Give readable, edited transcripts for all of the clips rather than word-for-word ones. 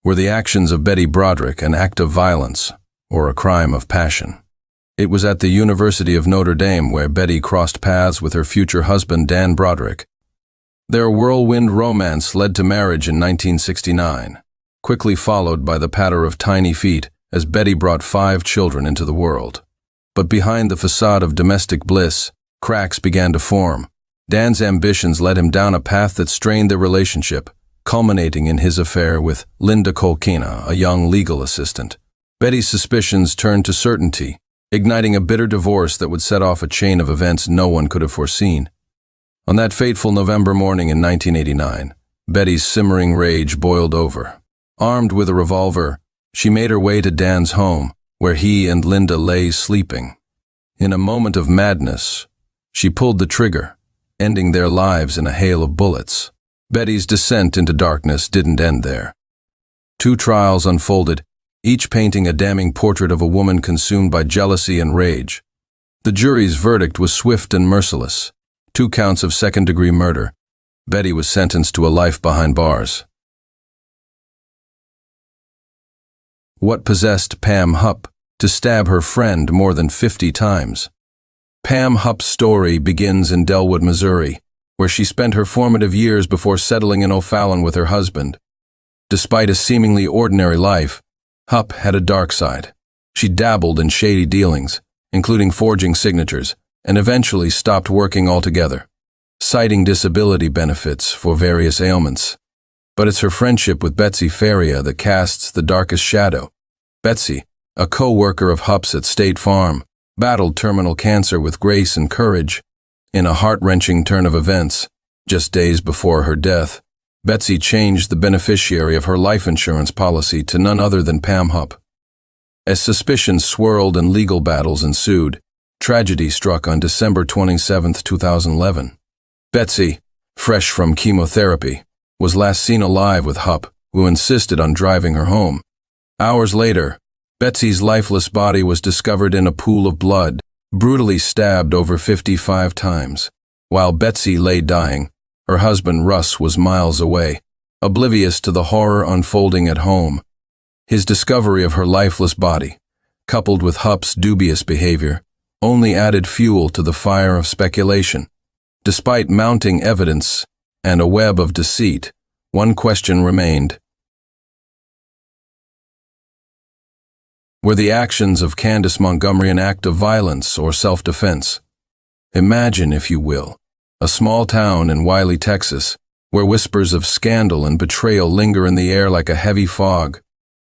Were the actions of Betty Broderick an act of violence or a crime of passion? It was at the University of Notre Dame where Betty crossed paths with her future husband Dan Broderick. Their whirlwind romance led to marriage in 1969, quickly followed by the patter of tiny feet as Betty brought 5 children into the world. But behind the facade of domestic bliss, cracks began to form. Dan's ambitions led him down a path that strained their relationship, culminating in his affair with Linda Kolkina, a young legal assistant. Betty's suspicions turned to certainty, igniting a bitter divorce that would set off a chain of events no one could have foreseen. On that fateful November morning in 1989, Betty's simmering rage boiled over. Armed with a revolver, she made her way to Dan's home, where he and Linda lay sleeping. In a moment of madness, she pulled the trigger, ending their lives in a hail of bullets. Betty's descent into darkness didn't end there. 2 trials unfolded, each painting a damning portrait of a woman consumed by jealousy and rage. The jury's verdict was swift and merciless. 2 counts of second-degree murder. Betty was sentenced to a life behind bars. What possessed Pam Hupp to stab her friend more than 50 times? Pam Hupp's story begins in Delwood, Missouri, where she spent her formative years before settling in O'Fallon with her husband. Despite a seemingly ordinary life, Hupp had a dark side. She dabbled in shady dealings, including forging signatures, and eventually stopped working altogether, citing disability benefits for various ailments. But it's her friendship with Betsy Faria that casts the darkest shadow. Betsy, a co-worker of Hupp's at State Farm, battled terminal cancer with grace and courage. In a heart-wrenching turn of events, just days before her death, Betsy changed the beneficiary of her life insurance policy to none other than Pam Hupp. As suspicions swirled and legal battles ensued, tragedy struck on December 27, 2011. Betsy, fresh from chemotherapy, was last seen alive with Hupp, who insisted on driving her home. Hours later, Betsy's lifeless body was discovered in a pool of blood, brutally stabbed over 55 times. While Betsy lay dying, her husband Russ was miles away, oblivious to the horror unfolding at home. His discovery of her lifeless body, coupled with Hupp's dubious behavior, only added fuel to the fire of speculation. Despite mounting evidence and a web of deceit, one question remained. Were the actions of Candace Montgomery an act of violence or self-defense? Imagine, if you will, a small town in Wiley, Texas, where whispers of scandal and betrayal linger in the air like a heavy fog.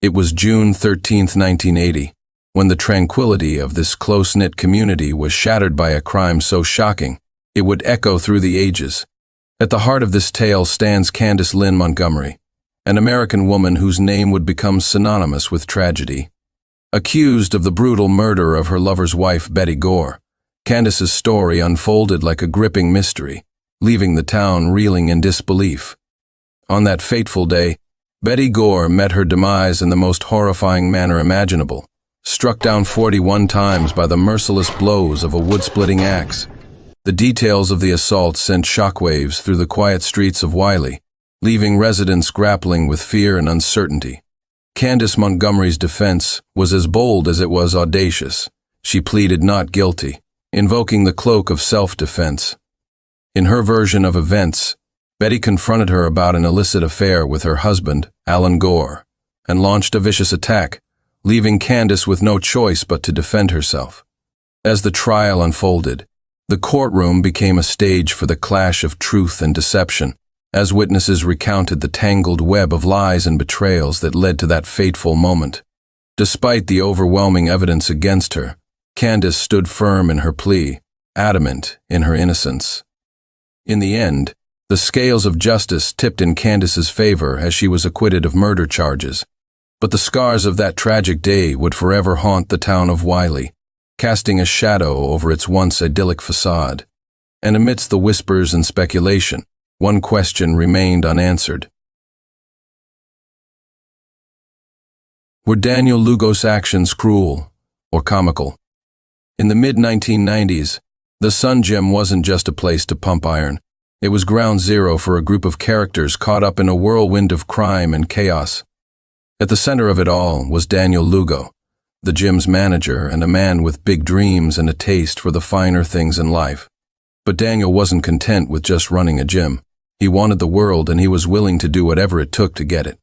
It was June 13, 1980, when the tranquility of this close-knit community was shattered by a crime so shocking it would echo through the ages. At the heart of this tale stands Candace Lynn Montgomery, an American woman whose name would become synonymous with tragedy. Accused of the brutal murder of her lover's wife, Betty Gore, Candace's story unfolded like a gripping mystery, leaving the town reeling in disbelief. On that fateful day, Betty Gore met her demise in the most horrifying manner imaginable, struck down 41 times by the merciless blows of a wood-splitting axe. The details of the assault sent shockwaves through the quiet streets of Wiley, leaving residents grappling with fear and uncertainty. Candace Montgomery's defense was as bold as it was audacious. She pleaded not guilty, invoking the cloak of self-defense. In her version of events, Betty confronted her about an illicit affair with her husband, Alan Gore, and launched a vicious attack, leaving Candace with no choice but to defend herself. As the trial unfolded, the courtroom became a stage for the clash of truth and deception, as witnesses recounted the tangled web of lies and betrayals that led to that fateful moment. Despite the overwhelming evidence against her, Candace stood firm in her plea, adamant in her innocence. In the end, the scales of justice tipped in Candace's favor as she was acquitted of murder charges. But the scars of that tragic day would forever haunt the town of Wiley, casting a shadow over its once idyllic facade. And amidst the whispers and speculation, one question remained unanswered. Were Daniel Lugo's actions cruel or comical? In the mid-1990s, the Sun Gym wasn't just a place to pump iron. It was ground zero for a group of characters caught up in a whirlwind of crime and chaos. At the center of it all was Daniel Lugo, the gym's manager and a man with big dreams and a taste for the finer things in life. But Daniel wasn't content with just running a gym. He wanted the world, and he was willing to do whatever it took to get it.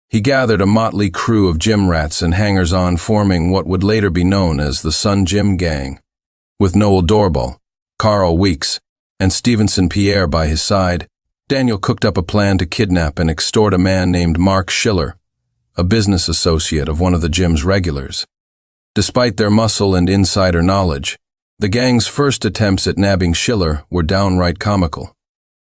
He gathered a motley crew of gym rats and hangers-on, forming what would later be known as the Sun Gym Gang. With Noel Doorbal, Carl Weeks, and Stevenson Pierre by his side, Daniel cooked up a plan to kidnap and extort a man named Mark Schiller, a business associate of one of the gym's regulars. Despite their muscle and insider knowledge, the gang's first attempts at nabbing Schiller were downright comical.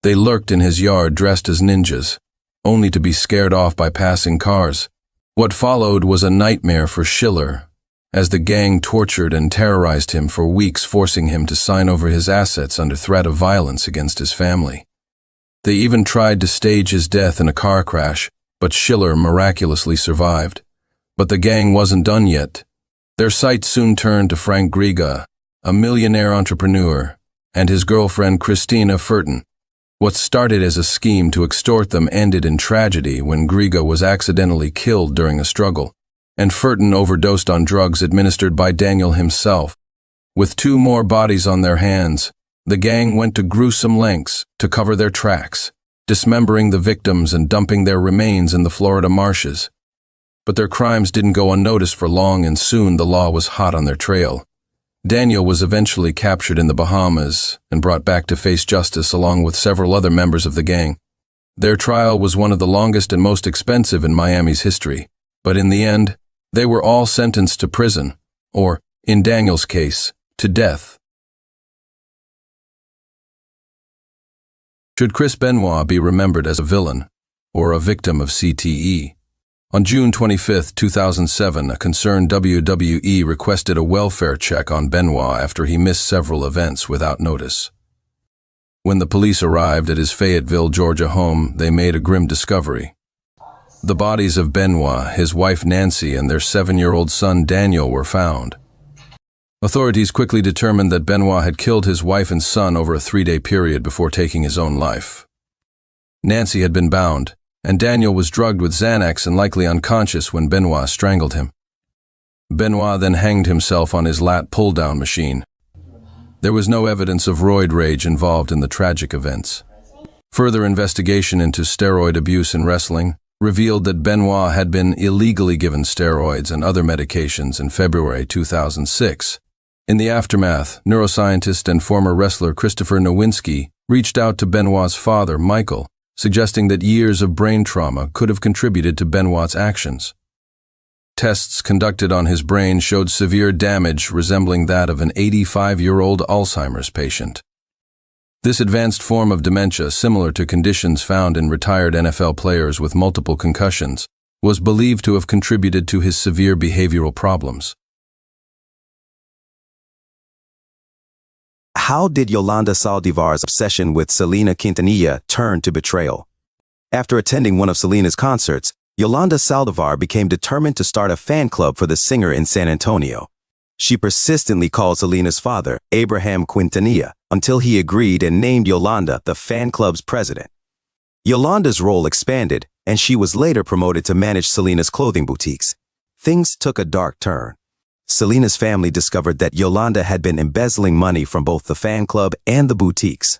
They lurked in his yard dressed as ninjas, only to be scared off by passing cars. What followed was a nightmare for Schiller, as the gang tortured and terrorized him for weeks, forcing him to sign over his assets under threat of violence against his family. They even tried to stage his death in a car crash, but Schiller miraculously survived. But the gang wasn't done yet. Their sights soon turned to Frank Griga, a millionaire entrepreneur, and his girlfriend Christina Furton. What started as a scheme to extort them ended in tragedy when Griga was accidentally killed during a struggle, and Furton overdosed on drugs administered by Daniel himself. With 2 more bodies on their hands, the gang went to gruesome lengths to cover their tracks, dismembering the victims and dumping their remains in the Florida marshes. But their crimes didn't go unnoticed for long, and soon the law was hot on their trail. Daniel was eventually captured in the Bahamas and brought back to face justice along with several other members of the gang. Their trial was one of the longest and most expensive in Miami's history, but in the end, they were all sentenced to prison, or, in Daniel's case, to death. Should Chris Benoit be remembered as a villain or a victim of CTE? On June 25, 2007, a concerned WWE requested a welfare check on Benoit after he missed several events without notice. When the police arrived at his Fayetteville, Georgia home, they made a grim discovery. The bodies of Benoit, his wife Nancy, and their 7-year-old son Daniel were found. Authorities quickly determined that Benoit had killed his wife and son over a 3-day period before taking his own life. Nancy had been bound, and Daniel was drugged with Xanax and likely unconscious when Benoit strangled him. Benoit then hanged himself on his lat pull-down machine. There was no evidence of roid rage involved in the tragic events. Further investigation into steroid abuse in wrestling revealed that Benoit had been illegally given steroids and other medications in February 2006. In the aftermath, neuroscientist and former wrestler Christopher Nowinski reached out to Benoit's father, Michael, suggesting that years of brain trauma could have contributed to Benoit's actions. Tests conducted on his brain showed severe damage resembling that of an 85-year-old Alzheimer's patient. This advanced form of dementia, similar to conditions found in retired NFL players with multiple concussions, was believed to have contributed to his severe behavioral problems. How did Yolanda Saldivar's obsession with Selena Quintanilla turn to betrayal? After attending one of Selena's concerts, Yolanda Saldivar became determined to start a fan club for the singer in San Antonio. She persistently called Selena's father, Abraham Quintanilla, until he agreed and named Yolanda the fan club's president. Yolanda's role expanded, and she was later promoted to manage Selena's clothing boutiques. Things took a dark turn. Selena's family discovered that Yolanda had been embezzling money from both the fan club and the boutiques.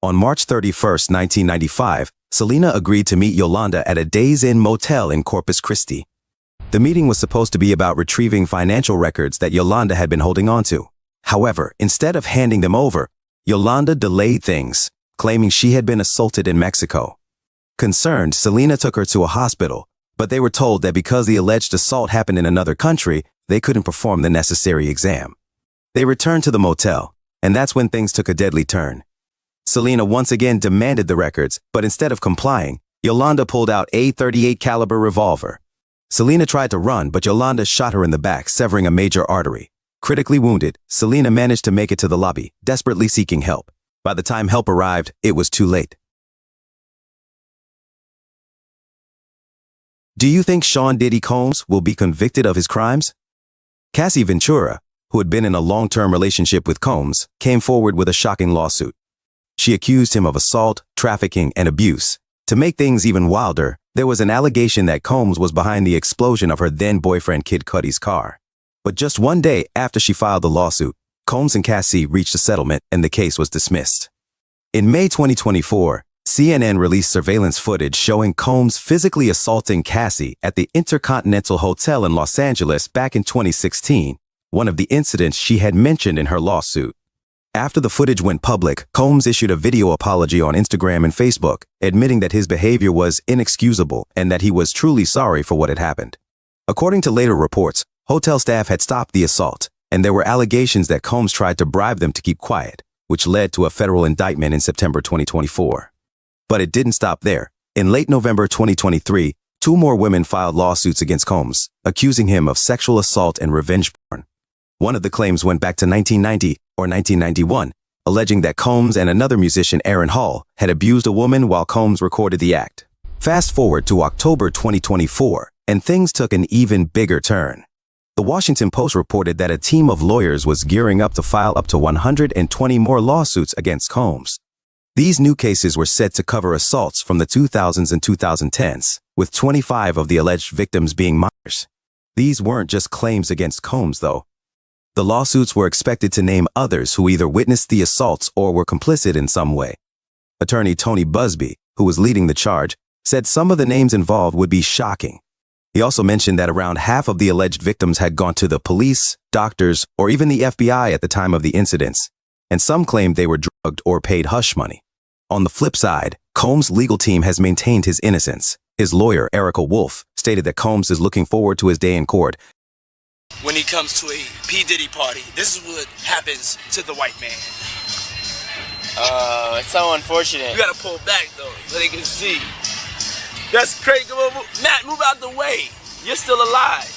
On March 31, 1995, Selena agreed to meet Yolanda at a Days Inn motel in Corpus Christi. The meeting was supposed to be about retrieving financial records that Yolanda had been holding onto. However, instead of handing them over, Yolanda delayed things, claiming she had been assaulted in Mexico. Concerned, Selena took her to a hospital, but they were told that because the alleged assault happened in another country, they couldn't perform the necessary exam. They returned to the motel, and that's when things took a deadly turn. Selena once again demanded the records, but instead of complying, Yolanda pulled out a .38 caliber revolver. Selena tried to run, but Yolanda shot her in the back, severing a major artery. Critically wounded, Selena managed to make it to the lobby, desperately seeking help. By the time help arrived, it was too late. Do you think Sean Diddy Combs will be convicted of his crimes? Cassie Ventura, who had been in a long-term relationship with Combs, came forward with a shocking lawsuit. She accused him of assault, trafficking, and abuse. To make things even wilder, There was an allegation that Combs was behind the explosion of her then-boyfriend Kid Cudi's car. But just one day after she filed the lawsuit, Combs and Cassie reached a settlement and the case was dismissed. In May 2024, CNN released surveillance footage showing Combs physically assaulting Cassie at the Intercontinental Hotel in Los Angeles back in 2016, one of the incidents she had mentioned in her lawsuit. After the footage went public, Combs issued a video apology on Instagram and Facebook, admitting that his behavior was inexcusable and that he was truly sorry for what had happened. According to later reports, hotel staff had stopped the assault, and there were allegations that Combs tried to bribe them to keep quiet, which led to a federal indictment in September 2024. But it didn't stop there. In late November 2023, 2 more women filed lawsuits against Combs, accusing him of sexual assault and revenge porn. One of the claims went back to 1990 or 1991, alleging that Combs and another musician, Aaron Hall, had abused a woman while Combs recorded the act. Fast forward to October 2024, and things took an even bigger turn. The Washington Post reported that a team of lawyers was gearing up to file up to 120 more lawsuits against Combs. These new cases were set to cover assaults from the 2000s and 2010s, with 25 of the alleged victims being minors. These weren't just claims against Combs, though. The lawsuits were expected to name others who either witnessed the assaults or were complicit in some way. Attorney Tony Busby, who was leading the charge, said some of the names involved would be shocking. He also mentioned that around half of the alleged victims had gone to the police, doctors, or even the FBI at the time of the incidents, and some claimed they were drugged or paid hush money. On the flip side, Combs' legal team has maintained his innocence. His lawyer, Erica Wolf, stated that Combs is looking forward to his day in court. When he comes to a P. Diddy party, this is what happens to the white man. It's so unfortunate. You gotta pull back though, so they can see. That's crazy. Matt, move out the way. You're still alive.